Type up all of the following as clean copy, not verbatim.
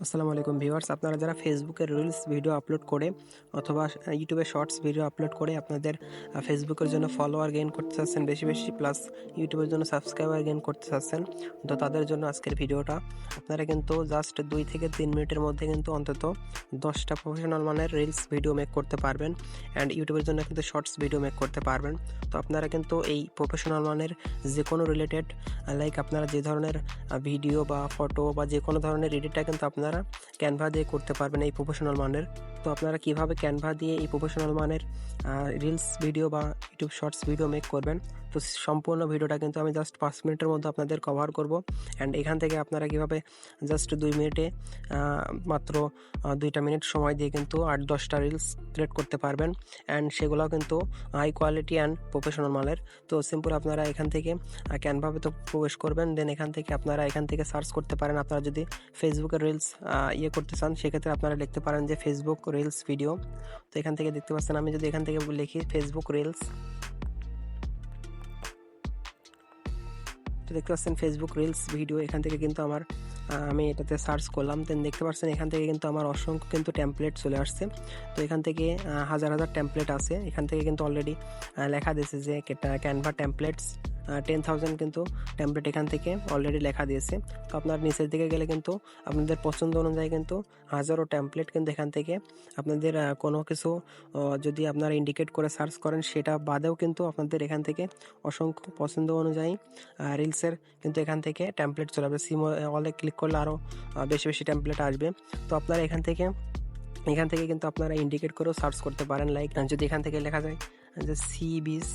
আসসালামু আলাইকুম ভিউয়ার্স, আপনারা যারা ফেসবুকে রিলস ভিডিও আপলোড করে অথবা ইউটিউবে শর্টস ভিডিও আপলোড করে আপনাদের ফেসবুকের জন্য ফলোয়ার গেইন করতে চাচ্ছেন বেশি বেশি, প্লাস ইউটিউবের জন্য সাবস্ক্রাইবার গেইন করতে চাচ্ছেন, তো তাদের জন্য আজকের ভিডিওটা। আপনারা কিন্তু জাস্ট 2 থেকে 3 মিনিটের মধ্যে কিন্তু অন্তত 10টা প্রফেশনাল মানের রিলস ভিডিও মেক করতে পারবেন অ্যান্ড ইউটিউবের জন্য কিন্তু শর্টস ভিডিও মেক করতে পারবেন। তো আপনারা কিন্তু এই প্রফেশনাল মানের যে কোনো রিলেটেড লাইক আপনারা যে ধরনের ভিডিও বা ফটো বা যে কোনো ধরনের এডিটটা কিন্তু আপনারা ক্যানভা দিয়ে করতে পারবেন এই প্রফেশনাল মানের। তো আপনারা কিভাবে ক্যানভা দিয়ে এই প্রফেশনাল মানের রিলস ভিডিও বা ইউটিউব শর্টস ভিডিও মেক করবেন, তো সম্পূর্ণ ভিডিওটা কিন্তু আমি জাস্ট 5 মিনিটের মধ্যে আপনাদের কভার করব। অ্যান্ড এখান থেকে আপনারা কিভাবে জাস্ট 2 মিনিটে মাত্র 2টা মিনিট সময় দিয়ে কিন্তু 8-10টা রিলস ক্রিয়েট করতে পারবেন অ্যান্ড সেগুলোও কিন্তু হাই কোয়ালিটি অ্যান্ড প্রফেশনাল মানের। তো সিম্পল আপনারা এখান থেকে ক্যানভাবে তো প্রবেশ করবেন, দেন এখান থেকে আপনারা এখান থেকে সার্চ করতে পারেন। আপনারা যদি ফেসবুকের রিলস করতে চান সেক্ষেত্রে আপনারা লিখতে পারেন যে ফেসবুক রিলস ভিডিও। তো এখান থেকে দেখতে পাচ্ছেন আমি যদি এখান থেকে লিখি ফেসবুক রিলস, তো দেখতে পাচ্ছেন ফেসবুক রিলস ভিডিও। এখান থেকে কিন্তু আমি এটাতে সার্চ করলাম, দেন দেখতে পাচ্ছেন এখান থেকে কিন্তু আমার অসংখ্য কিন্তু টেমপ্লেট চলে আসছে। তো এখান থেকে হাজার হাজার টেমপ্লেট আছে। এখান থেকে কিন্তু অলরেডি লেখা দিয়েছে যে ক্যানভা টেমপ্লেটস 10,000 কিন্তু টেমপ্লেট এখান থেকে অলরেডি লেখা দিয়েছে। তো আপনার নিচের দিকে গেলে কিন্তু আপনাদের পছন্দ অনুযায়ী কিন্তু হাজারো টেমপ্লেট কিন্তু এখান থেকে আপনাদের কোনো কিছু যদি আপনারা ইন্ডিকেট করে সার্চ করেন সেটা বাদেও কিন্তু আপনাদের এখান থেকে অসংখ্য পছন্দ অনুযায়ী রিলসের কিন্তু এখান থেকে টেমপ্লেট চলে আসবে। সিম অলে ক্লিক করলে আরও বেশি বেশি টেমপ্লেট আসবে। তো আপনারা এখান থেকে কিন্তু আপনারা ইন্ডিকেট করেও সার্চ করতে পারেন। লাইক যদি এখান থেকে লেখা যায় যে সি বিচ,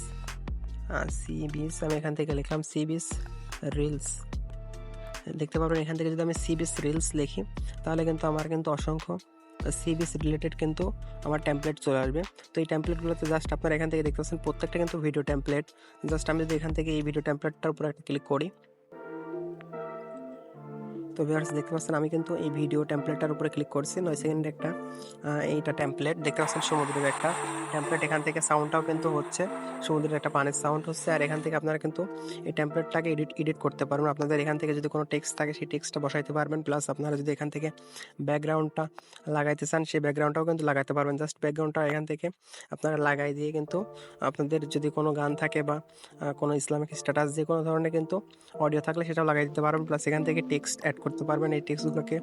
আমি এখান থেকে লিখলাম সি বিচ রিলস, দেখতে পারবেন এখান থেকে যদি আমি সি বিচ রিলস লিখি তাহলে কিন্তু আমার কিন্তু অসংখ্য সি বিচ রিলেটেড কিন্তু আমার টেমপ্লেট চলে আসবে। তো এই টেমপ্লেটগুলোতে জাস্ট আপনারা এখান থেকে দেখতে পাচ্ছেন প্রত্যেকটা কিন্তু ভিডিও টেমপ্লেট। জাস্ট আমি যদি এখান থেকে এই ভিডিও টেমপ্লেটটার উপর একটা ক্লিক করি, তো ভিউয়ার্স দেখতে পাচ্ছেন আমি কিন্তু এই ভিডিও টেমপ্লেটটার উপরে ক্লিক করছি। 9 সেকেন্ডে একটা এইটা টেমপ্লেট দেখতে পাচ্ছেন, সমুদ্রের একটা টেমপ্লেট। এখান থেকে সাউন্ডটাও কিন্তু হচ্ছে সমুদ্রের একটা পানির সাউন্ড হচ্ছে। আর এখান থেকে আপনারা কিন্তু এই টেমপ্লেটটাকে এডিট করতে পারবেন। আপনাদের এখান থেকে যদি কোনো টেক্সট থাকে সেই টেক্সটটা বসাইতে পারবেন, প্লাস আপনারা যদি এখান থেকে ব্যাকগ্রাউন্ডটা লাগাইতে চান সেই ব্যাকগ্রাউন্ডটাও কিন্তু লাগাতে পারবেন। জাস্ট ব্যাকগ্রাউন্ডটা এখান থেকে আপনারা লাগাই দিয়ে কিন্তু আপনাদের যদি কোনো গান থাকে বা কোনো ইসলামিক স্ট্যাটাস যে কোনো ধরনের কিন্তু অডিও থাকলে সেটাও লাগাই দিতে পারবেন। প্লাস এখান থেকে টেক্সট অ্যাড করতে পারবেন, এই টেক্সটগুলোকে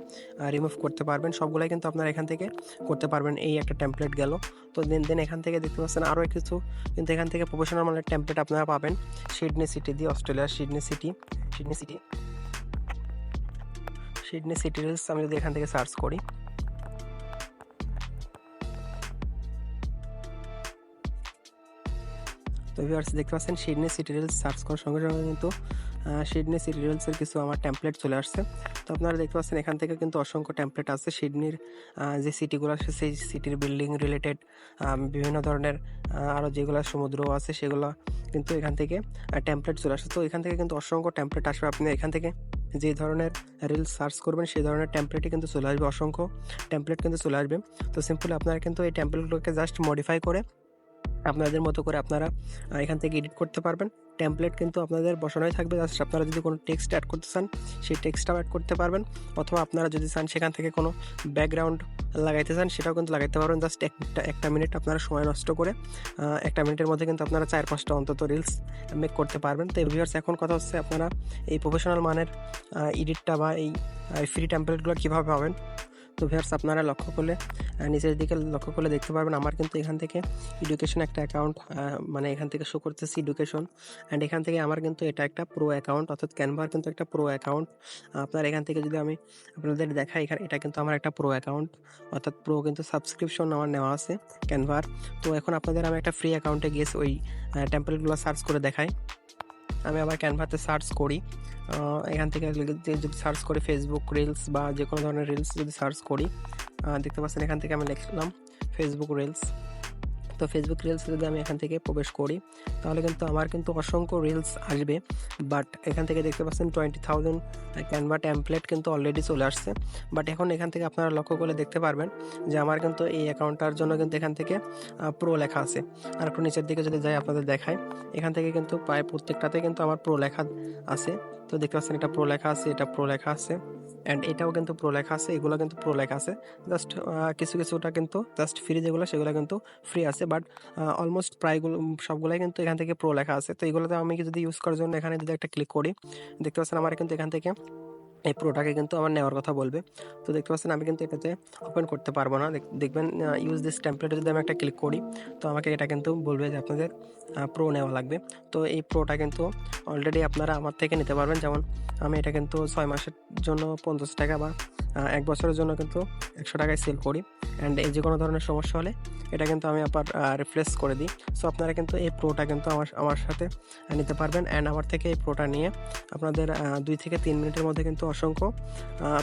রিমুভ করতে পারবেন, সবগুলাই কিন্তু আপনারা এখান থেকে করতে পারবেন। এই একটা টেমপ্লেট গেল। তো দেন এখান থেকে দেখতে পাচ্ছেন আরও কিছু কিন্তু এখান থেকে প্রফেশনাল মানের টেমপ্লেট আপনারা পাবেন। সিডনি সিটি দিয়ে অস্ট্রেলিয়ার সিডনি সিটি রিলস আমি যদি এখান থেকে সার্চ করি, তো ভিউয়ার্স দেখতে পাচ্ছেন সিডনি সিটি রিলস সার্চ করার সঙ্গে সঙ্গে কিন্তু সিডনি সিটি রিলসের কিছু আমার টেমপ্লেট চলে আসছে। তো আপনারা দেখতে পাচ্ছেন এখান থেকে কিন্তু অসংখ্য টেমপ্লেট আছে সিডনির যে সিটিগুলো আছে সেই সিটির বিল্ডিং রিলেটেড বিভিন্ন ধরনের আরও যেগুলো সমুদ্র আছে সেগুলো কিন্তু এখান থেকে টেমপ্লেট চলে আসছে। তো এখান থেকে কিন্তু অসংখ্য টেমপ্লেট আসবে। আপনি এখান থেকে যে ধরনের রিলস সার্চ করবেন সেই ধরনের টেমপ্লেটই কিন্তু চলে আসবে, অসংখ্য টেমপ্লেট কিন্তু চলে আসবে। তো সিম্পলি আপনারা কিন্তু এই টেমপ্লেটগুলোকে জাস্ট মডিফাই করে আপনাদের মতো করে আপনারা এখান থেকে এডিট করতে পারবেন। টেমপ্লেট কিন্তু আপনাদের বসানোই থাকবে, জাস্ট আপনারা যদি কোনো টেক্সট অ্যাড করতে চান সেই টেক্সটটাও অ্যাড করতে পারবেন, অথবা আপনারা যদি চান সেখান থেকে কোনো ব্যাকগ্রাউন্ড লাগাইতে চান সেটাও কিন্তু লাগাইতে পারবেন। জাস্ট একটা মিনিট আপনারা সময় নষ্ট করে একটা মিনিটের মধ্যে কিন্তু আপনারা 4-5টা অন্তত রিলস মেক করতে পারবেন। তো ভিউয়ার্স এখন কথা হচ্ছে আপনারা এই প্রফেশনাল মানের এডিটটা বা এই ফ্রি টেমপ্লেটগুলো কীভাবে পাবেন। তো ভিউয়ার্স আপনারা লক্ষ্য করলে নিচের দিকে লক্ষ্য করলে দেখতে পারবেন আমার কিন্তু এখান থেকে এডুকেশন একটা অ্যাকাউন্ট মানে এখান থেকে শো করতেছি এডুকেশন, অ্যান্ড এখান থেকে আমার কিন্তু এটা একটা প্রো অ্যাকাউন্ট, অর্থাৎ ক্যানভার কিন্তু একটা প্রো অ্যাকাউন্ট। আপনার এখান থেকে যদি আমি আপনাদের দেখাই, এখানে এটা কিন্তু আমার একটা প্রো অ্যাকাউন্ট, অর্থাৎ প্রো কিন্তু সাবস্ক্রিপশন আমার নেওয়া আছে ক্যানভার। তো এখন আপনাদের আমি একটা ফ্রি অ্যাকাউন্টে গিয়ে ওই টেমপ্লেটগুলো সার্চ করে দেখাই। আমি আবার ক্যানভাতে সার্চ করি, এখান থেকে যদি সার্চ করি ফেসবুক রিলস বা যে কোনো ধরনের রিলস যদি সার্চ করি, দেখতে পাচ্ছেন এখান থেকে আমি লিখলাম ফেসবুক রিলস। তো ফেসবুক রিলসে যদি আমি এখান থেকে প্রবেশ করি তাহলে কিন্তু আমার কিন্তু অসংখ্য রিলস আসবে, বাট এখান থেকে দেখতে পাচ্ছেন 20,000 ক্যানভা টেমপ্লেট কিন্তু অলরেডি চলে আসছে। বাট এখন এখান থেকে আপনারা লক্ষ্য করলে দেখতে পারবেন যে আমার কিন্তু এই অ্যাকাউন্টটার জন্য কিন্তু এখান থেকে প্রো লেখা আছে। আর একটু নিচের দিকে যদি যাই আপনাদের দেখায়, এখান থেকে কিন্তু প্রায় প্রত্যেকটাতে কিন্তু আমার প্রো লেখা আছে। তো দেখতে পাচ্ছেন এটা প্রো লেখা আছে, এটা প্রো লেখা আছে। অ্যান্ড এটাও কিন্তু প্রো লেখা আছে, এগুলো কিন্তু প্রো লেখা আছে। জাস্ট কিছুটা কিন্তু জাস্ট ফ্রি, যেগুলো সেগুলো কিন্তু ফ্রি আছে, বাট অলমোস্ট প্রায়গুলো সবগুলাই কিন্তু এখান থেকে প্রো লেখা আছে। তো এগুলোতে আমি যদি ইউজ করার জন্য এখানে যদি একটা ক্লিক করি, দেখতে পাচ্ছেন আমার কিন্তু এখান থেকে এই প্রোটাকে কিন্তু আমার নেওয়ার কথা বলবে। তো দেখতে পাচ্ছেন আমি কিন্তু এটাতে ওপেন করতে পারবো না। দেখবেন ইউজ দিস টেমপ্লেটে যদি আমি একটা ক্লিক করি, তো আমাকে এটা কিন্তু বলবে যে আপনাদের প্রো নেওয়া লাগবে। তো এই প্রোটা কিন্তু অলরেডি আপনারা আমার থেকে নিতে পারবেন। যেমন আমি এটা কিন্তু 6 মাসের জন্য 50 টাকা বা 1 বছরের জন্য কিন্তু 100 টাকায় সেল করি। অ্যান্ড এই যে কোনো ধরনের সমস্যা হলে এটা কিন্তু আমি আবার রিফ্রেশ করে দিই। সো আপনারা কিন্তু এই প্রোটা কিন্তু আমার সাথে নিতে পারবেন। অ্যান্ড আমার থেকে এই প্রোটা নিয়ে আপনাদের 2 থেকে 3 মিনিটের মধ্যে কিন্তু অসংখ্য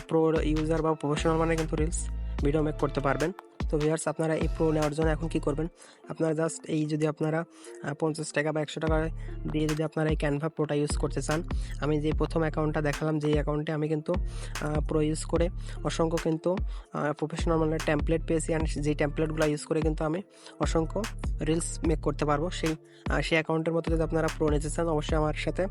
প্রো ইউজার বা প্রফেশনাল মানে কিন্তু রিলস ভিডিও মেক করতে পারবেন। তো ভিউয়ার্স, আপনারা এই প্রো নেওয়ার জন্য এখন কি করবেন, আপনারা জাস্ট এই যদি আপনারা 50 টাকা বা 100 টাকা দিয়ে যদি আপনারা এই ক্যানভা প্রোটা ইউজ করতে চান, আমি যে প্রথম অ্যাকাউন্টটা দেখালাম, যেই অ্যাকাউন্টে আমি কিন্তু প্রো ইউজ করে অসংখ্য কিন্তু প্রফেশনাল মানে টেমপ্লেট পেয়েছি। অ্যান্ড যেই টেমপ্লেটগুলো ইউজ করে কিন্তু আমি অসংখ্য রিলস মেক করতে পারবো। সেই অ্যাকাউন্টের মতো যদি আপনারা প্রো নিতে চান, অবশ্যই আমার সাথে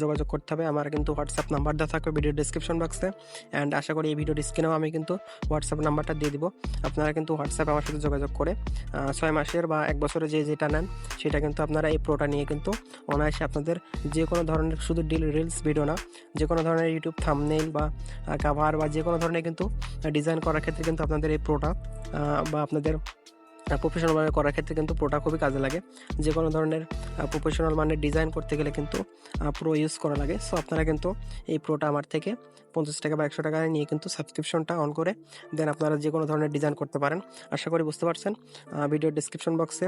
যোগাযোগ করতে হবে। আমার কিন্তু হোয়াটসঅ্যাপ নাম্বার দেওয়া থাকবে ভিডিও ডিসক্রিপশন বক্সে। অ্যান্ড আশা করি এই ভিডিও স্ক্রিনেও আমি কিন্তু হোয়াটসঅ্যাপ নাম্বারটা দিয়ে দিব। আপনারা কিন্তু হোয়াটসঅ্যাপে আমার সাথে যোগাযোগ করে 6 মাসের বা 1 বছরের যেটা নেন, সেটা কিন্তু আপনারা এই প্রোটা নিয়ে কিন্তু অনায়াসে আপনাদের যে কোনো ধরনের, শুধু রিলস ভিডিও না, যে কোনো ধরনের ইউটিউব থাম্বনেইল বা কাভার বা যে কোনো ধরনের কিন্তু ডিজাইন করার ক্ষেত্রে কিন্তু আপনাদের এই প্রোটা বা আপনাদের প্রফেশনালভাবে করার ক্ষেত্রে কিন্তু প্রোটা খুবই কাজে লাগে। যে কোনো ধরনের প্রফেশনাল মানের ডিজাইন করতে গেলে কিন্তু প্রো ইউজ করা লাগে। সো আপনারা কিন্তু এই প্রোটা আমার থেকে 50 টাকা বা 100 টাকা নিয়ে কিন্তু সাবস্ক্রিপশনটা অন করে দেন আপনারা যে কোনো ধরনের ডিজাইন করতে পারেন। আশা করি বুঝতে পারছেন। ভিডিও ডিসক্রিপশন বক্সে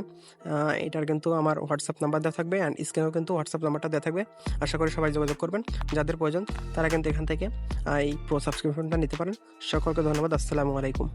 এটার কিন্তু আমার হোয়াটসঅ্যাপ নাম্বার দেওয়া থাকবে, অ্যান্ড স্ক্রিনেও কিন্তু হোয়াটসঅ্যাপ নাম্বারটা দেওয়া থাকবে। আশা করি সবাই যোগাযোগ করবেন, যাদের প্রয়োজন তারা কিন্তু এখান থেকে এই প্রো সাবস্ক্রিপশনটা নিতে পারেন। সকলকে ধন্যবাদ। আসসালামু আলাইকুম।